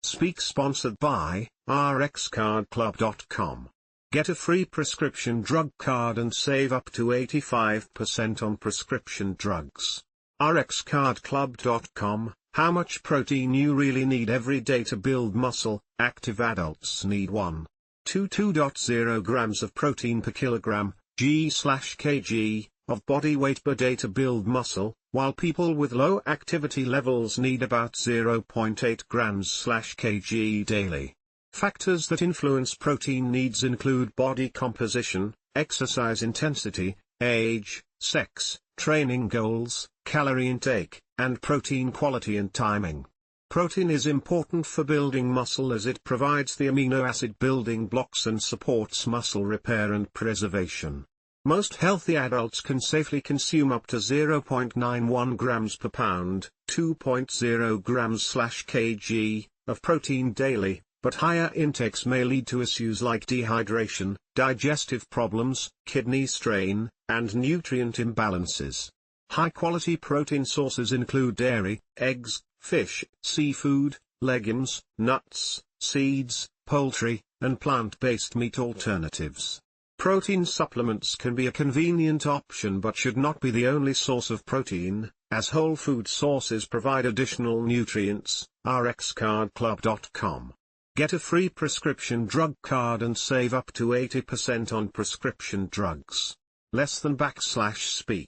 Speak sponsored by rxcardclub.com. Get a free prescription drug card and save up to 85% on prescription drugs. rxcardclub.com. How much protein you really need every day to build muscle? Active adults need 1.22.0 grams of protein per kilogram, g/kg, of body weight per day to build muscle, while people with low activity levels need about 0.8 grams/kg daily. Factors that influence protein needs include body composition, exercise intensity, age, sex, training goals, calorie intake, and protein quality and timing. Protein is important for building muscle as it provides the amino acid building blocks and supports muscle repair and preservation. Most healthy adults can safely consume up to 0.91 grams per pound, 2.0 grams/kg, of protein daily, but higher intakes may lead to issues like dehydration, digestive problems, kidney strain, and nutrient imbalances. High-quality protein sources include dairy, eggs, fish, seafood, legumes, nuts, seeds, poultry, and plant-based meat alternatives. Protein supplements can be a convenient option but should not be the only source of protein, as whole food sources provide additional nutrients. rxcardclub.com. Get a free prescription drug card and save up to 80% on prescription drugs. Less than /speak.